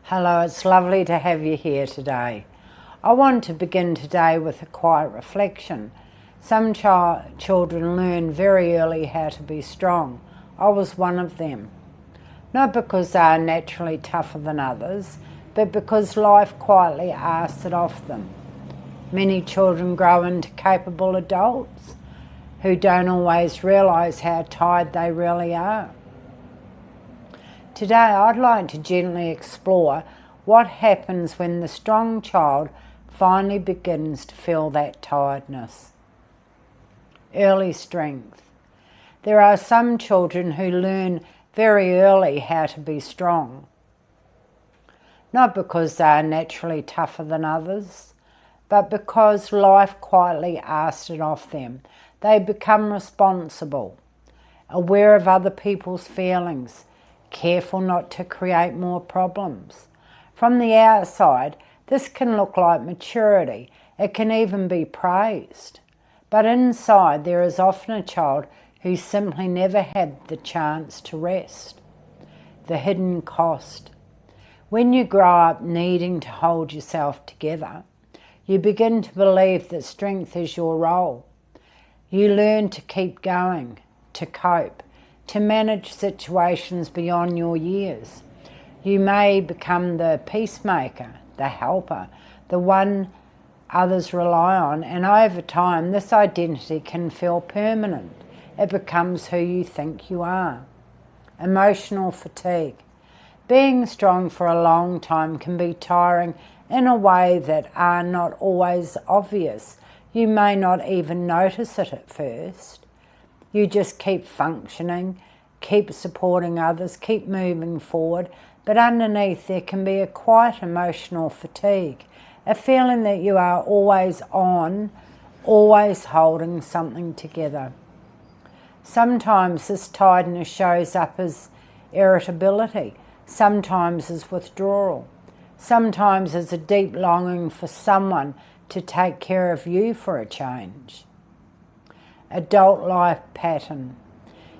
Hello, it's lovely to have you here today. I want to begin today with a quiet reflection. Some children learn very early how to be strong. I was one of them. Not because they are naturally tougher than others, but because life quietly asks it of them. Many children grow into capable adults who don't always realise how tired they really are. Today I'd like to gently explore what happens when the strong child finally begins to feel that tiredness. Early strength. There are some children who learn very early how to be strong. Not because they are naturally tougher than others, but because life quietly asked it of them. They become responsible, aware of other people's feelings, careful not to create more problems. From the outside, this can look like maturity. It can even be praised. But inside, there is often a child who simply never had the chance to rest. The hidden cost. When you grow up needing to hold yourself together, you begin to believe that strength is your role. You learn to keep going, to cope, to manage situations beyond your years. You may become the peacemaker, the helper, the one others rely on, and over time this identity can feel permanent. It becomes who you think you are. Emotional fatigue. Being strong for a long time can be tiring in a way that are not always obvious. You may not even notice it at first. You just keep functioning, keep supporting others, keep moving forward, but underneath there can be a quiet emotional fatigue, a feeling that you are always on, always holding something together. Sometimes this tiredness shows up as irritability, sometimes as withdrawal, sometimes as a deep longing for someone to take care of you for a change. Adult life pattern.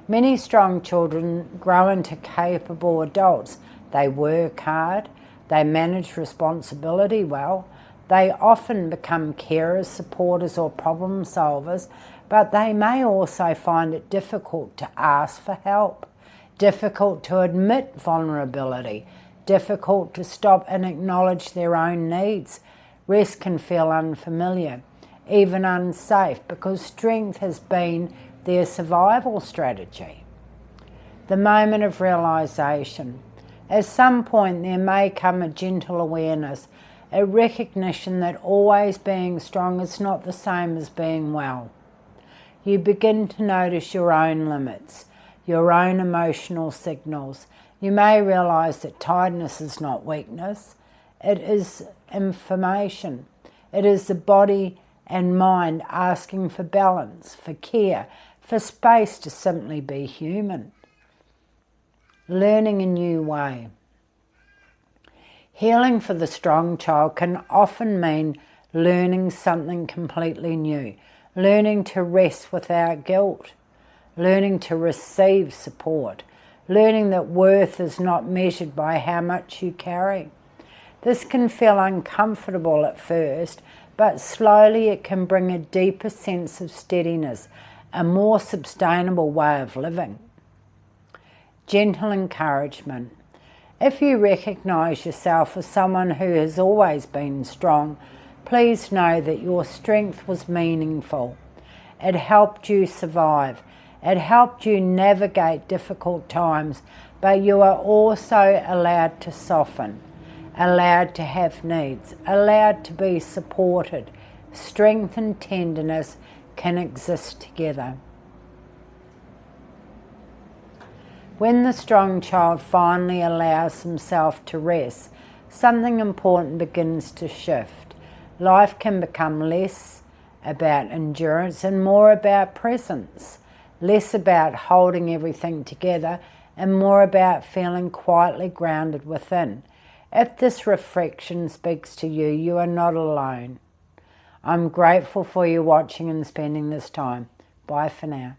Many strong children grow into capable adults. They work hard, they manage responsibility well, they often become carers, supporters or problem solvers, but they may also find it difficult to ask for help, difficult to admit vulnerability, difficult to stop and acknowledge their own needs. Rest can feel unfamiliar, even unsafe, because strength has been their survival strategy. The moment of realisation. At some point there may come a gentle awareness, a recognition that always being strong is not the same as being well. You begin to notice your own limits, your own emotional signals. You may realise that tiredness is not weakness, it is information. It is the body and mind asking for balance, for care, for space to simply be human. Learning a new way. Healing for the strong child can often mean learning something completely new, learning to rest without guilt, learning to receive support, learning that worth is not measured by how much you carry. This can feel uncomfortable at first, but slowly it can bring a deeper sense of steadiness, a more sustainable way of living. Gentle encouragement. If you recognise yourself as someone who has always been strong, please know that your strength was meaningful. It helped you survive. It helped you navigate difficult times, but you are also allowed to soften, allowed to have needs, allowed to be supported. Strength and tenderness can exist together. When the strong child finally allows himself to rest, something important begins to shift. Life can become less about endurance and more about presence, less about holding everything together and more about feeling quietly grounded within. If this reflection speaks to you, you are not alone. I'm grateful for you watching and spending this time. Bye for now.